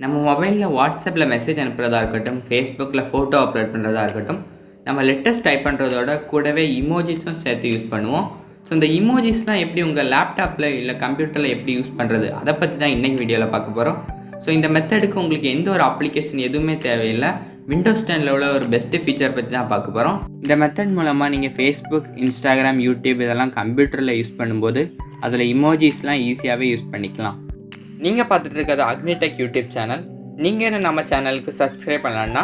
நம்ம மொபைலில் வாட்ஸ்அப்பில் மெசேஜ் அனுப்புறதா இருக்கட்டும், ஃபேஸ்புக்கில் ஃபோட்டோ அப்லோட் பண்ணுறதா இருக்கட்டும், நம்ம லெட்டர்ஸ் டைப் பண்ணுறதோட கூடவே இமோஜிஸும் சேர்த்து யூஸ் பண்ணுவோம். ஸோ இந்த இமோஜிஸ்லாம் எப்படி உங்கள் லேப்டாப்பில் இல்லை கம்ப்யூட்டரில் எப்படி யூஸ் பண்ணுறது, அதை பற்றி தான் இன்றைக்கி வீடியோவில் பார்க்க போகிறோம். ஸோ இந்த மெத்தடுக்கு உங்களுக்கு எந்த ஒரு அப்ளிகேஷன் எதுவுமே தேவையில்லை. விண்டோஸ் 10 உள்ள ஒரு பெஸ்ட்டு ஃபீச்சர் பற்றி தான் பார்க்க போகிறோம். இந்த மெத்தட் மூலமாக நீங்கள் ஃபேஸ்புக், இன்ஸ்டாகிராம், யூடியூப் இதெல்லாம் கம்ப்யூட்டரில் யூஸ் பண்ணும்போது அதில் இமோஜிஸ்லாம் ஈஸியாகவே யூஸ் பண்ணிக்கலாம். நீங்கள் பார்த்துட்டு இருக்கிறது அக்னிடெக் யூடியூப் சேனல். நீங்கள் என்ன நம்ம சேனலுக்கு சப்ஸ்கிரைப் பண்ணலான்னா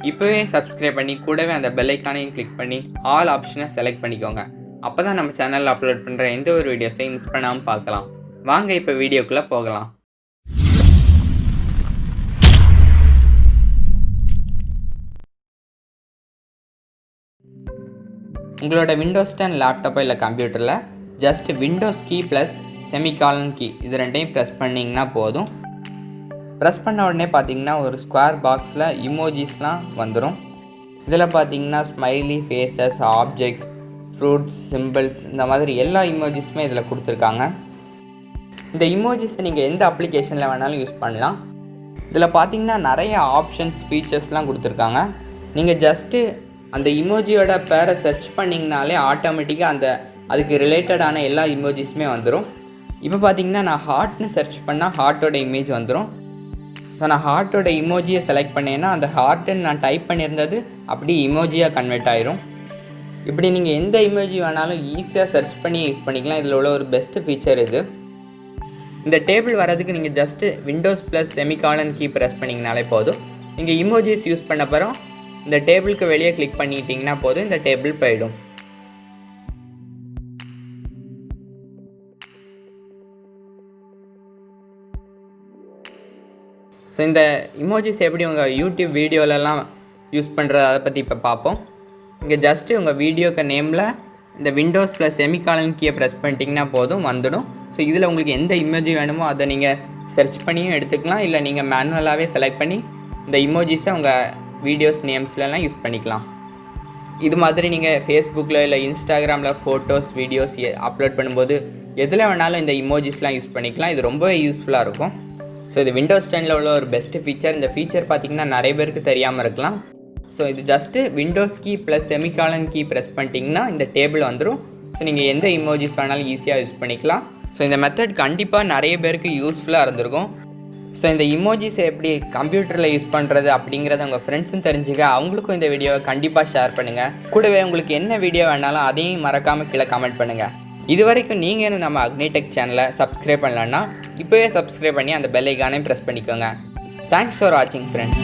இப்போவே சப்ஸ்கிரைப் பண்ணி கூடவே அந்த பெல் ஐக்கானையும் கிளிக் பண்ணி ஆல் ஆப்ஷனை செலக்ட் பண்ணிக்கோங்க. அப்போ தான் நம்ம சேனலில் அப்லோட் பண்ணுற எந்த ஒரு வீடியோஸையும் மிஸ் பண்ணாமல் பார்க்கலாம். வாங்க இப்போ வீடியோக்குள்ளே போகலாம். உங்களோட விண்டோஸ் 10 லேப்டாப்போ இல்லை கம்ப்யூட்டரில் just windows key plus semicolon key இது ரெண்டையும் ப்ரெஸ் பண்ணிங்கன்னா போதும். ப்ரெஸ் பண்ண உடனே பார்த்தீங்கன்னா ஒரு ஸ்கொயர் பாக்ஸில் இமோஜிஸ்லாம் வந்துடும். இதில் பார்த்தீங்கன்னா smiley, faces, objects, fruits, symbols இந்த மாதிரி எல்லா இமோஜிஸுமே இதில் கொடுத்துருக்காங்க. இந்த இமோஜிஸை நீங்கள் எந்த அப்ளிகேஷனில் வேணாலும் யூஸ் பண்ணலாம். இதில் பார்த்தீங்கன்னா நிறைய ஆப்ஷன்ஸ், ஃபீச்சர்ஸ்லாம் கொடுத்துருக்காங்க. நீங்கள் ஜஸ்ட்டு அந்த இமோஜியோட பேரை சர்ச் பண்ணிங்கனாலே ஆட்டோமேட்டிக்காக அதுக்கு ரிலேட்டடான எல்லா இமோஜிஸுமே வந்துடும். இப்போ பார்த்தீங்கன்னா நான் ஹார்ட்னு சர்ச் பண்ணால் ஹார்ட்டோட இமேஜ் வந்துடும். ஸோ நான் ஹார்ட்டோட இமோஜியை செலக்ட் பண்ணேன்னா அந்த ஹார்ட்டுன்னு நான் டைப் பண்ணியிருந்தது அப்படியே இமோஜியாக கன்வெர்ட் ஆயிரும். இப்படி நீங்கள் எந்த இமோஜி வேணாலும் ஈஸியாக சர்ச் பண்ணி யூஸ் பண்ணிக்கலாம். இதில் உள்ள ஒரு பெஸ்ட்டு ஃபீச்சர் இது. இந்த டேபிள் வரதுக்கு நீங்கள் just Windows plus semicolon key press பண்ணிங்கனாலே போதும். நீங்கள் இமோஜிஸ் யூஸ் பண்ண அப்புறம் இந்த டேபிளுக்கு வெளியே கிளிக் பண்ணிட்டீங்கன்னா போதும், இந்த டேபிள் போயிடும். ஸோ இந்த இமோஜிஸ் எப்படி உங்கள் யூடியூப் வீடியோலலாம் யூஸ் பண்ணுறது அதை பற்றி இப்போ பார்ப்போம். இங்கே ஜஸ்ட்டு உங்கள் வீடியோக்கு நேமில் இந்த விண்டோஸ் ப்ளஸ் செமிகாலன் கீயை ப்ரெஸ் பண்ணிட்டீங்கன்னா போதும், வந்துடும். ஸோ இதில் உங்களுக்கு எந்த இமோஜி வேணுமோ அதை நீங்கள் சர்ச் பண்ணியும் எடுத்துக்கலாம், இல்லை நீங்கள் மேனுவலாகவே செலக்ட் பண்ணி இந்த இமோஜிஸை உங்கள் வீடியோஸ் நேம்ஸ்லாம் யூஸ் பண்ணிக்கலாம். இது மாதிரி நீங்கள் ஃபேஸ்புக்கில் இல்லை இன்ஸ்டாகிராமில் ஃபோட்டோஸ், வீடியோஸ் அப்லோட் பண்ணும்போது எதில் வேணாலும் இந்த இமோஜிஸ்லாம் யூஸ் பண்ணிக்கலாம். இது ரொம்பவே யூஸ்ஃபுல்லாக இருக்கும். ஸோ இது விண்டோஸ் 10 உள்ள ஒரு பெஸ்ட்டு ஃபீச்சர். இந்த ஃபீச்சர் பார்த்திங்கன்னா நிறைய பேருக்கு தெரியாமல் இருக்கலாம். ஸோ இது just windows key plus semicolon key press பண்ணிட்டீங்கன்னா இந்த டேபிள் வந்துடும். ஸோ நீங்கள் எந்த இமோஜிஸ் வேணாலும் ஈஸியாக யூஸ் பண்ணிக்கலாம். ஸோ இந்த மெத்தட் கண்டிப்பாக நிறைய பேருக்கு யூஸ்ஃபுல்லாக இருந்திருக்கும். ஸோ இந்த இமோஜிஸை எப்படி கம்ப்யூட்டரில் யூஸ் பண்ணுறது அப்படிங்கிறத உங்கள் ஃப்ரெண்ட்ஸும் தெரிஞ்சுக்க அவங்களுக்கும் இந்த வீடியோவை கண்டிப்பாக ஷேர் பண்ணுங்கள். கூடவே உங்களுக்கு என்ன வீடியோ வேணாலும் அதையும் மறக்காமல் கீழே கமெண்ட் பண்ணுங்கள். இது வரைக்கும் நீங்கள் என்ன நம்ம அக்னிடெக் சேனலை சப்ஸ்கிரைப் பண்ணலன்னா இப்போவே சப்ஸ்கிரைப் பண்ணி அந்த பெல் ஐக்கானையும் ப்ரெஸ் பண்ணிக்கோங்க. தேங்க்ஸ் ஃபார் வாட்சிங் ஃப்ரெண்ட்ஸ்.